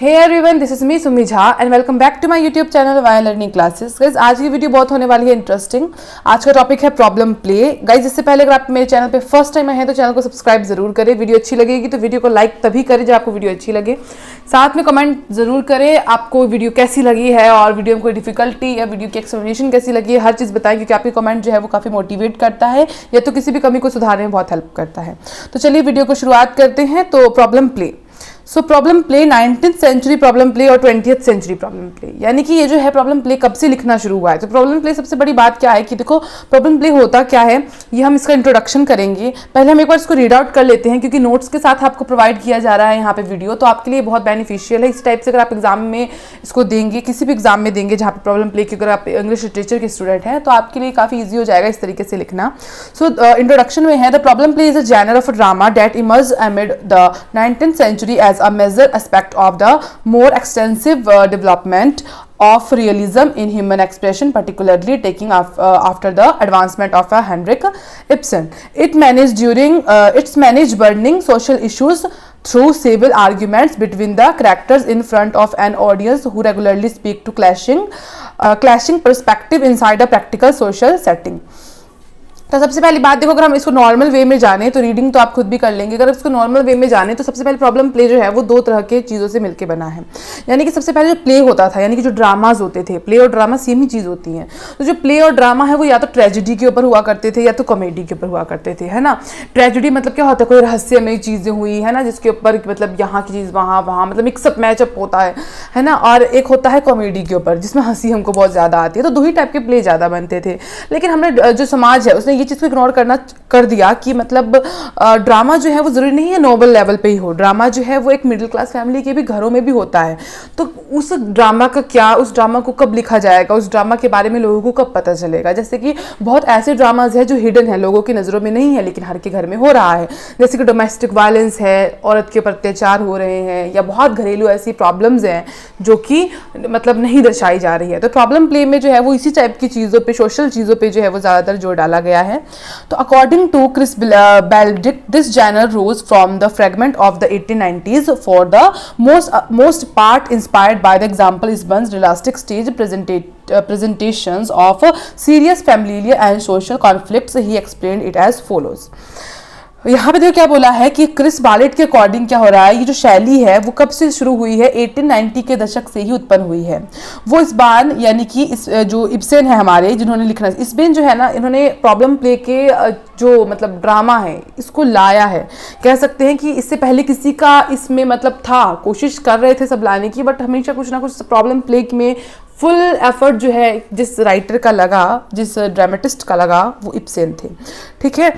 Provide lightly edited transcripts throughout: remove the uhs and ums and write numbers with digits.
Hey everyone, this is me Sumi Jha and welcome back to my YouTube channel via learning classes. Guys आज की video बहुत होने वाली है इंटरेस्टिंग। आज का टॉपिक है प्रॉब्लम प्ले। गाइज इससे पहले अगर आप मेरे चैनल पे फर्स्ट टाइम आए हैं तो चैनल को सब्सक्राइब जरूर करें। वीडियो अच्छी लगेगी तो वीडियो को लाइक तभी करें जब आपको वीडियो अच्छी लगे। साथ में कमेंट जरूर करें आपको वीडियो कैसी लगी है और वीडियो में कोई डिफिकल्टी या वीडियो की एक्सप्लेनेशन कैसी लगी है, हर चीज़ बताएं क्योंकि आपके कमेंट जो है वो काफ़ी मोटिवेट करता है या तो किसी भी कमी को सुधारने में बहुत हेल्प करता है। तो चलिए वीडियो को शुरुआत करते हैं। तो problem play, so problem play 19th century problem play और 20th सेंचुरी प्रॉब्लम प्ले, यानी कि ये जो है प्रॉब्लम प्ले कब से लिखना शुरू हुआ है। तो प्रॉब्लम प्ले सबसे बड़ी बात क्या है कि देखो प्रॉब्लम प्ले होता क्या है, ये हम इसका इंट्रोडक्शन करेंगे। पहले हम एक बार इसको रीड आउट कर लेते हैं क्योंकि नोट्स के साथ आपको प्रोवाइड किया जा रहा है यहाँ पे वीडियो, तो आपके लिए बहुत बेनिफिशियल है। इस टाइप से अगर आप एग्जाम में इसको देंगे, किसी भी एग्जाम में देंगे जहाँ पे प्रॉब्लम प्ले की, अगर आप इंग्लिश लिटरेचर के स्टूडेंट हैं तो आपके लिए काफ़ी ईजी हो जाएगा इस तरीके से लिखना। सो इंट्रोडक्शन में है the problem play is a genre of a drama that emerge amid the 19th century as a major aspect of the more extensive development of realism in human expression, particularly taking after the advancement of Henrik Ibsen. It's managed burning social issues through civil arguments between the characters in front of an audience who regularly speak to clashing perspective inside a practical social setting. तो सबसे पहली बात देखो, अगर हम इसको normal way में जाने तो रीडिंग तो आप खुद भी कर लेंगे। अगर इसको नॉर्मल वे में जाने तो सबसे पहले प्रॉब्लम प्ले जो है वो दो तरह के चीज़ों से मिलकर बना है। यानी कि सबसे पहले जो प्ले होता था, यानी कि जो ड्रामाज होते थे, प्ले और ड्रामा सेम ही चीज़ होती हैं। तो जो प्ले और ड्रामा है वो या तो ट्रेजिडी के ऊपर हुआ करते थे या तो कॉमेडी के ऊपर हुआ करते थे, है ना। ट्रेजिडी मतलब क्या होता है, कोई रहस्यमय चीज़ें हुई है ना, जिसके ऊपर मतलब यहाँ की चीज़ वहाँ मतलब मिक्सअप मैचअप होता है ना। और एक होता है कॉमेडी के ऊपर जिसमें हंसी हमको बहुत ज़्यादा आती है। तो दो ही टाइप के प्ले ज़्यादा बनते थे। लेकिन हमने जो समाज है उसने ये चीज़ को इग्नोर कर दिया कि मतलब ड्रामा जो है वो जरूरी नहीं है नोबल लेवल पे ही हो। ड्रामा जो है वो एक मिडिल क्लास फैमिली के भी घरों में भी होता है। तो उस ड्रामा का क्या, उस ड्रामा को कब लिखा जाएगा, उस ड्रामा के बारे में लोगों को कब पता चलेगा। जैसे कि बहुत ऐसे ड्रामाज है जो हिडन है, लोगों की नज़रों में नहीं है लेकिन हर के घर में हो रहा है। जैसे कि डोमेस्टिक वायलेंस है, औरत के ऊपर अत्याचार हो रहे हैं, या बहुत घरेलू ऐसी प्रॉब्लम्स हैं जो कि मतलब नहीं दर्शाई जा रही है। तो प्रॉब्लम प्ले में जो है वो इसी टाइप की चीज़ों पे, सोशल चीज़ों पे जो है वो ज़्यादातर जोर डाला गया है। तो according to Chris Baldick, this genre rose from the fragment of the 1890s for the most part inspired by the example Ibsen's realistic stage presentations of serious familial and social conflicts. He explained it as follows. यहाँ पे देखो क्या बोला है कि Chris बालेट के according क्या हो रहा है, ये जो शैली है वो कब से शुरू हुई है, 1890 के दशक से ही उत्पन्न हुई है। वो इस बार यानी कि इस जो इब्सेन है हमारे, जिन्होंने लिखना, इब्सेन जो है ना, इन्होंने प्रॉब्लम प्ले के जो मतलब ड्रामा है इसको लाया है। कह सकते हैं कि इससे पहले किसी का इसमें मतलब था, कोशिश कर रहे थे सब लाने की, बट हमेशा कुछ ना कुछ प्रॉब्लम प्ले में फुल एफर्ट जो है जिस राइटर का लगा, जिस ड्रामेटिस्ट का लगा, वो इब्सेन थे। ठीक है,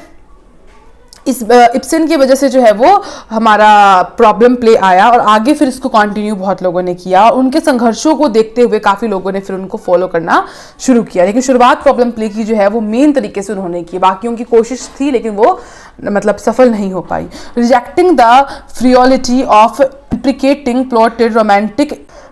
इस इब्सेन की वजह से जो है वो हमारा प्रॉब्लम प्ले आया और आगे फिर इसको कंटिन्यू बहुत लोगों ने किया और उनके संघर्षों को देखते हुए काफ़ी लोगों ने फिर उनको फॉलो करना शुरू किया। लेकिन शुरुआत प्रॉब्लम प्ले की जो है वो मेन तरीके से उन्होंने की, बाकियों की कोशिश थी लेकिन वो मतलब सफल नहीं हो पाई। Rejecting the frivolity of implicating plotted romantic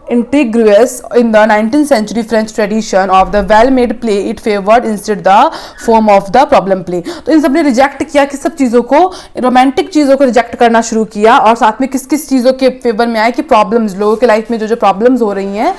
intrigues in the 19th century French tradition of the well-made play, it favored instead the form of the problem play. तो इन सब ने रिजेक्ट किया कि सब चीज़ों को, रोमांटिक चीज़ों को रिजेक्ट करना शुरू किया और साथ में किस किस चीज़ों के फेवर में आए कि प्रॉब्लम्स, लोगों के लाइफ में जो जो प्रॉब्लम्स हो रही हैं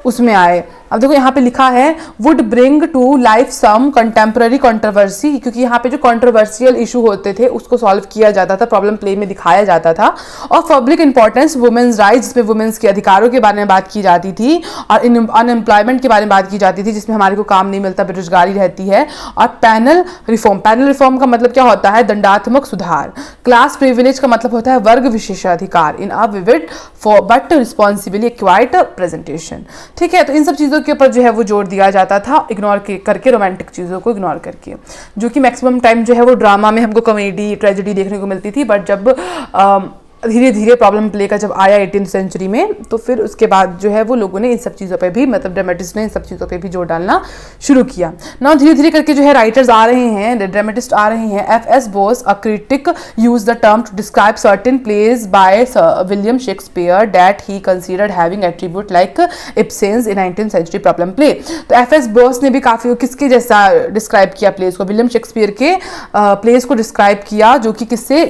उसमें आए। अब देखो यहाँ पे लिखा है would bring to life some contemporary controversy, क्योंकि यहाँ पे जो कंट्रोवर्शियल इशू होते थे उसको सॉल्व किया जाता था, प्रॉब्लम प्ले में दिखाया जाता था। और पब्लिक इंपॉर्टेंस वुमेन्स राइट्स, जिसमें वुमेन्स के अधिकारों के बारे में बात की जाती थी, और अनएम्प्लॉयमेंट के बारे में बात की जाती थी जिसमें हमारे को काम नहीं मिलता, बेरोजगारी रहती है। और पैनल रिफॉर्म का मतलब क्या होता है, दंडात्मक सुधार। क्लास प्रिविलेज का मतलब होता है वर्ग विशेषाधिकार, in a vivid but responsibly acquired presentation. ठीक है, तो इन सब चीज़ों के ऊपर जो है वो जोर दिया जाता था, इग्नोर करके, रोमांटिक चीज़ों को इग्नोर करके, जो कि मैक्सिमम टाइम जो है वो ड्रामा में हमको कॉमेडी, ट्रेजेडी देखने को मिलती थी। बट जब धीरे धीरे प्रॉब्लम प्ले का जब आया 18th सेंचुरी में, तो फिर उसके बाद जो है वो लोगों ने इन सब चीज़ों पे भी, मतलब ड्रामेटिस्ट ने इन सब चीज़ों पे भी जोर डालना शुरू किया ना। धीरे धीरे करके जो है राइटर्स आ रहे हैं, ड्रामेटिस्ट आ रहे हैं। F.S. Boas a critic use the term to describe certain plays by William Shakespeare that he considered having attribute like Ibsen's in 19th century problem play. तो F.S. बोस ने भी काफ़ी किसके जैसा डिस्क्राइब किया प्लेज को, विलियम शेक्सपियर के pledge को डिस्क्राइब किया, जो कि किसके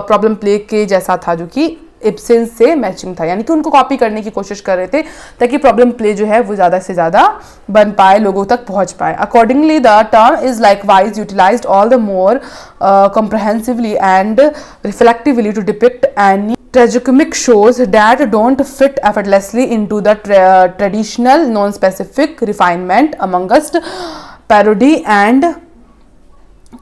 प्रॉब्लम प्ले के जैसा था, जो कि इब्सन से मैचिंग था, यानी कि उनको कॉपी करने की कोशिश कर रहे थे ताकि प्रॉब्लम प्ले जो है वो ज़्यादा से ज़्यादा बन पाए, लोगों तक पहुंच पाए। Accordingly the term is likewise utilized all the more comprehensively and reflectively to depict any tragicomic shows that don't fit effortlessly into the traditional non-specific refinement amongst parody and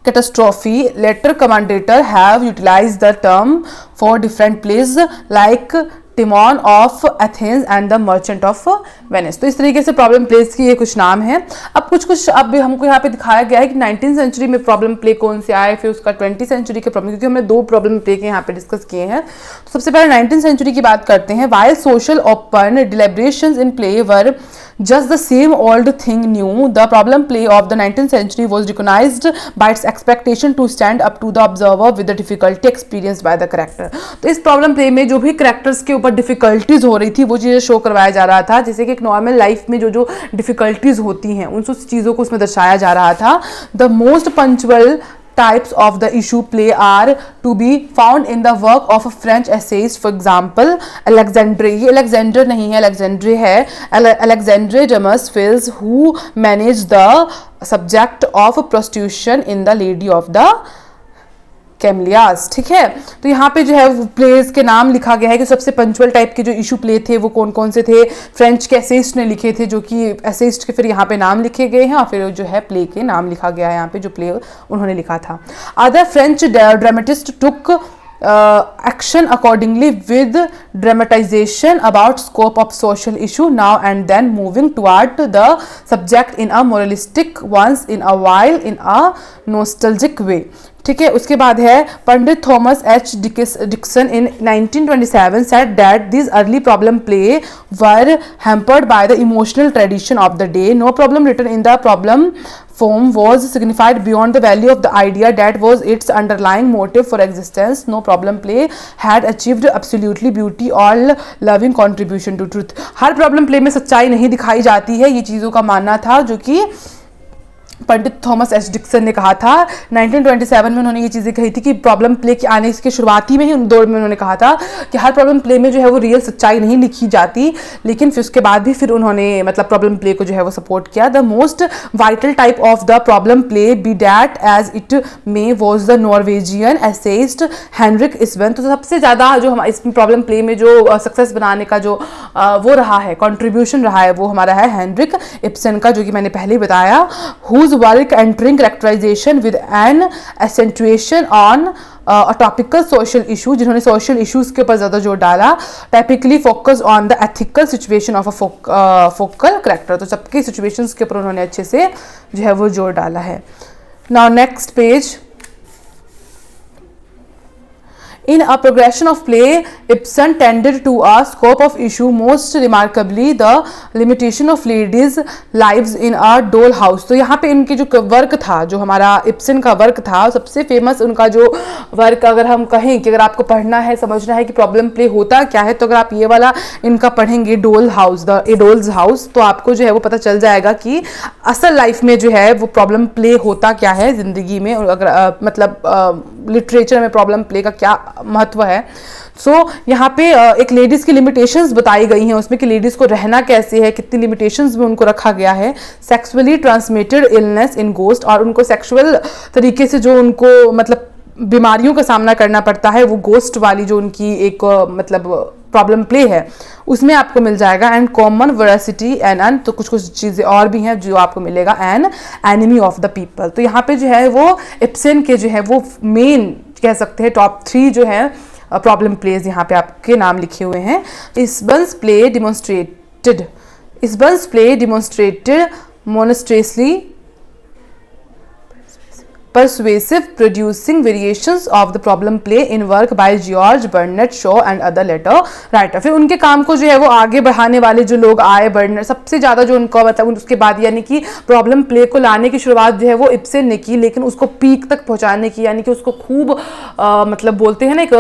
catastrophe. Later commentators have utilized the term for different plays like Timon of Athens and the Merchant of Venice. तो इस तरीके से problem plays के ये कुछ नाम हैं। अब कुछ अब हमको यहाँ पे दिखाया गया है कि 19th सेंचुरी में प्रॉब्लम प्ले कौन से आए, फिर उसका 20th सेंचुरी के प्रॉब्लम, क्योंकि हमने 2 प्रॉब्लम प्ले के यहाँ पे डिस्कस किए हैं। तो सबसे पहले 19th सेंचुरी की बात करते हैं। While social open deliberations in play were just the same old thing new, the problem play of the 19th century was recognized by its expectation to stand up to the observer with the difficulty experienced by the character। तो इस problem play में जो भी characters के ऊपर difficulties हो रही थी वो चीज़ें शो करवाया जा रहा था, जैसे कि एक नॉर्मल लाइफ में जो डिफिकल्टीज होती हैं उन सब चीज़ों को उसमें दर्शाया जा रहा था। The most punctual types of the issue play are to be found in the work of a French essayist, for example Alexandre, ये Alexander नहीं है, Alexandre है, Alexandre Dumas Fils, who managed the subject of prostitution in the Lady of the कैमलियास। ठीक है, तो यहाँ पे जो है प्लेस के नाम लिखा गया है कि सबसे पंचुअल टाइप के जो इशू प्ले थे वो कौन कौन से थे। फ्रेंच के एसेइस्ट ने लिखे थे, जो कि एसेइस्ट के फिर यहाँ पे नाम लिखे गए हैं, और फिर जो है प्ले के नाम लिखा गया है यहाँ पे जो प्ले उन्होंने लिखा था। Other French dramatist took action accordingly with dramatization about scope of social issue now and then, moving toward the subject in a moralistic, once in a while in a nostalgic way। ठीक है, उसके बाद है पंडित Thomas H Dixon in 1927 said that these early problem play were hampered by the emotional tradition of the day. No problem written in the problem form was signified beyond the value of the idea that was its underlying motive for existence. No problem play had achieved absolutely beauty or loving contribution to truth। Her problem play में सच्चाई नहीं दिखाई जाती है, ये चीज़ों का मानना था, जो कि पंडित थॉमस एच डिक्सन ने कहा था। 1927 में उन्होंने ये चीज़ें कही थी कि प्रॉब्लम प्ले के आने के शुरुआती में ही उन दौर में उन्होंने कहा था कि हर प्रॉब्लम प्ले में जो है वो रियल सच्चाई नहीं लिखी जाती, लेकिन फिर उसके बाद भी फिर उन्होंने मतलब प्रॉब्लम प्ले को जो है वो सपोर्ट किया। The most vital type of the problem play be that as it may was the Norwegian essayist Henrik Ibsen. तो सबसे ज़्यादा जो हमारे इस प्रॉब्लम प्ले में जो सक्सेस बनाने का जो वो रहा है, कॉन्ट्रीब्यूशन रहा है, वो हमारा है हेनरिक इब्सन का, जो कि मैंने पहले ही बताया। whose work entering characterization with an accentuation on a topical social issue, जिन्होंने social issues के ऊपर ज़्यादा जोर डाला। typically focus on the ethical situation of a focal character। तो सबके situations के ऊपर उन्होंने अच्छे से जो है वो जोर डाला है। now next page। In a progression of play, Ibsen tended to a scope of issue, most remarkably the limitation of ladies' lives in a doll house। तो यहाँ पे इनके जो वर्क था, जो हमारा इब्सन का वर्क था, सबसे फेमस उनका जो वर्क, अगर हम कहें कि अगर आपको पढ़ना है, समझना है कि प्रॉब्लम प्ले होता क्या है, तो अगर आप ये वाला इनका पढ़ेंगे डोल house, the A doles house, तो आपको जो है वो पता चल जाएगा कि असल लाइफ में जो है वो प्रॉब्लम प्ले होता क्या है ज़िंदगी में, अगर मतलब लिटरेचर में प्रॉब्लम प्ले का क्या महत्व है। सो यहाँ पे एक लेडीज़ की लिमिटेशंस बताई गई हैं उसमें कि लेडीज़ को रहना कैसे है, कितनी लिमिटेशंस में उनको रखा गया है। Sexually transmitted illness in ghost, और उनको सेक्सुअल तरीके से जो उनको मतलब बीमारियों का सामना करना पड़ता है, वो गोस्ट वाली जो उनकी एक मतलब प्रॉब्लम प्ले है उसमें आपको मिल जाएगा। एंड कॉमन वरासिटी एंड तो कुछ कुछ चीज़ें और भी हैं जो आपको मिलेगा। And enemy of the people, तो यहाँ पे जो है वो इब्सन के जो है वो मेन कह सकते हैं टॉप 3 जो है प्रॉब्लम प्लेज यहाँ पे आपके नाम लिखे हुए हैं। Ibsen's play demonstrated monstrously persuasive producing variations of the problem play in work by George Bernard Shaw and other later writer। फिर उनके काम को जो है वो आगे बढ़ाने वाले जो लोग आए, बर्नर सबसे ज़्यादा जो उनका मतलब उसके बाद, यानी कि प्रॉब्लम प्ले को लाने की शुरुआत जो है वो इब्सन ने की, लेकिन उसको पीक तक पहुंचाने की, यानी कि उसको खूब मतलब बोलते हैं ना एक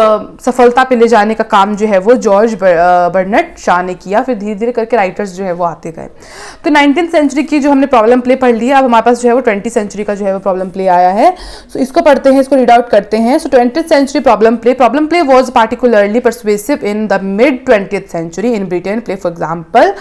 सफलता पे ले जाने का काम जो है वो जॉर्ज बर्नर्ड शॉ ने किया। फिर धीरे धीरे करके राइटर्स जो है वो आते गए। तो 19th सेंचुरी की जो हमने प्रॉब्लम प्ले पढ़ लिया, अब हमारे पास जो है वो 20th सेंचुरी का जो है वो प्रॉब्लम प्ले आया है। है। सो इसको पढ़ते हैं, इसको रीड आउट करते हैं। So 20th century problem play was particularly persuasive in the mid 20th century in Britain. Play for example,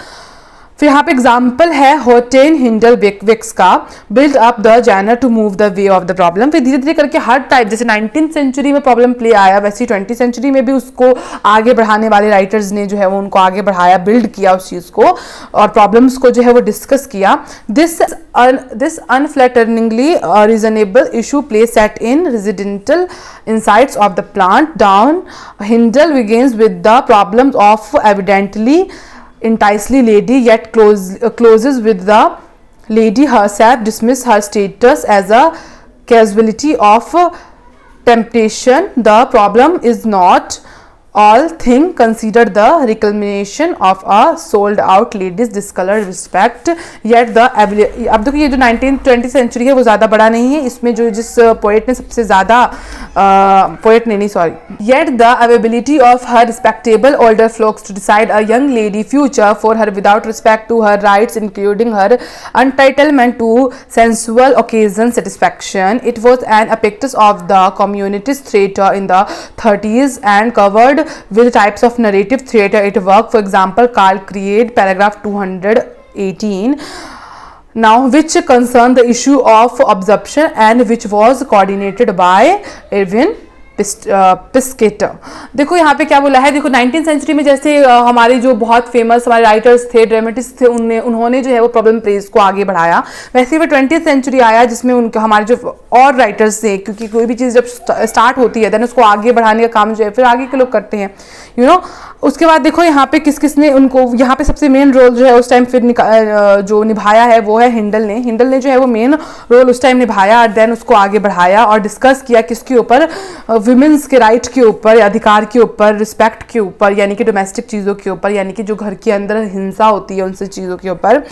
फिर यहाँ पे एग्जाम्पल है होटेन हिंडल विक्स का build up the genre to move the way of the problem. फिर धीरे धीरे करके हर type, जैसे 19th सेंचुरी में प्रॉब्लम प्ले आया, वैसे 20th सेंचुरी में भी उसको आगे बढ़ाने वाले राइटर्स ने जो है वो उनको आगे बढ़ाया, बिल्ड किया उस चीज़ को और प्रॉब्लम्स को जो है वो डिस्कस किया। This unflatteringly reasonable issue play set in residential insights of the plant down. Hindle begins with the problems of evidently enticely lady, yet closes with the lady herself dismiss her status as a casualty of temptation. The problem is not all thing considered the reclamation of a sold out ladies discolored respect, yet the अब देखो ये जो 19th-20th century है वो ज़्यादा बड़ा नहीं है, इसमें जो जिस पोएट ने सबसे ज़्यादा yet the availability of her respectable older folks to decide a young lady future for her without respect to her rights, including her entitlement to sensual occasion satisfaction. It was an epictus of the communist theatre in the 30s and covered with types of narrative theatre it worked. For example, Carl Creed, paragraph 218, now which concerned the issue of absorption and which was coordinated by Irving पिस्केटर। देखो यहाँ पे क्या बोला है, देखो 19th century में जैसे हमारे जो बहुत फेमस हमारे राइटर्स थे, ड्रामेटिस्ट थे, उन्होंने जो है वो प्रॉब्लम प्लेस को आगे बढ़ाया, वैसे ही 20th सेंचुरी आया जिसमें उनके हमारे जो और राइटर्स थे, क्योंकि कोई भी चीज़ जब स्टार्ट होती है देन उसको आगे बढ़ाने का काम जो है फिर आगे के लोग करते हैं, यू नो। उसके बाद देखो यहाँ पे किस किस ने उनको, यहाँ पे सबसे मेन रोल जो है उस टाइम फिर जो निभाया है वो है हिंडल ने जो है वो मेन रोल उस टाइम निभाया और देन उसको आगे बढ़ाया और डिस्कस किया किसके ऊपर, वुमेन्स के राइट के ऊपर, अधिकार के ऊपर, रिस्पेक्ट के ऊपर, यानी कि डोमेस्टिक चीज़ों के ऊपर, यानी कि जो घर के अंदर हिंसा होती है उनसे चीज़ों के ऊपर।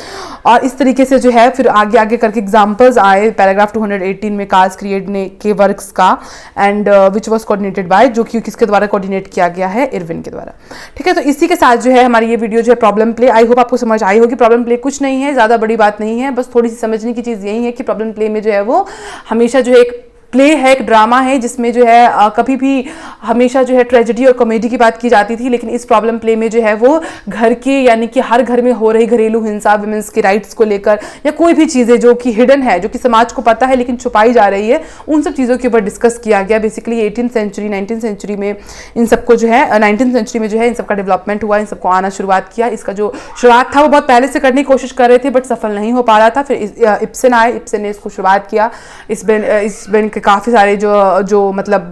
और इस तरीके से जो है फिर आगे आगे करके एग्जाम्पल्स आए पैराग्राफ 218 में कार्ल क्रिएड ने के वर्क्स का, and which was coordinated by, जो कि किसके द्वारा कोऑर्डिनेट किया गया है, इरविन के द्वारा। ठीक है, तो इसी के साथ जो है हमारी ये वीडियो जो है प्रॉब्लम प्ले, आई होप आपको समझ आई होगी। प्रॉब्लम प्ले कुछ नहीं है, ज़्यादा बड़ी बात नहीं है, बस थोड़ी सी समझने की चीज़ यही है कि प्रॉब्लम प्ले में जो है वो हमेशा जो है एक प्ले है, एक ड्रामा है जिसमें जो है कभी भी हमेशा जो है ट्रेजेडी और कॉमेडी की बात की जाती थी, लेकिन इस प्रॉब्लम प्ले में जो है वो घर के, यानी कि हर घर में हो रही घरेलू हिंसा, वुमेन्स के राइट्स को लेकर या कोई भी चीज़ें जो कि हिडन है, जो कि समाज को पता है लेकिन छुपाई जा रही है, उन सब चीज़ों के ऊपर डिस्कस किया गया। Basically 18th century 19th century में इन सबको जो है 19th सेंचुरी में जो है इन सबका डेवलपमेंट हुआ, इन सबको आना शुरुआत किया। इसका जो शुरुआत था वो बहुत पहले से करने की कोशिश कर रहे थे बट सफल नहीं हो पा रहा था। फिर इब्सन आए, इब्सन ने इसको शुरुआत किया। इब्सन के काफ़ी सारे जो मतलब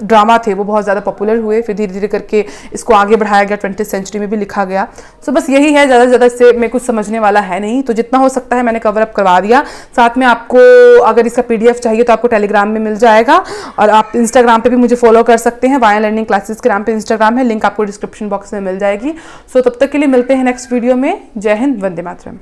ड्रामा थे वो बहुत ज़्यादा पॉपुलर हुए, फिर धीरे धीरे करके इसको आगे बढ़ाया गया, 20th सेंचुरी में भी लिखा गया। सो बस यही है, ज़्यादा से ज़्यादा इससे मैं कुछ समझने वाला है नहीं, तो जितना हो सकता है मैंने कवर अप करवा दिया। साथ में आपको अगर इसका PDF चाहिए तो आपको टेलीग्राम में मिल जाएगा और आप इंस्टाग्राम पे भी मुझे फॉलो कर सकते हैं, वाया लर्निंग क्लासेस के नाम पे इंस्टाग्राम है, लिंक आपको डिस्क्रिप्शन बॉक्स में मिल जाएगी। सो तब तक के लिए मिलते हैं नेक्स्ट वीडियो में। जय हिंद, वंदे मातरम।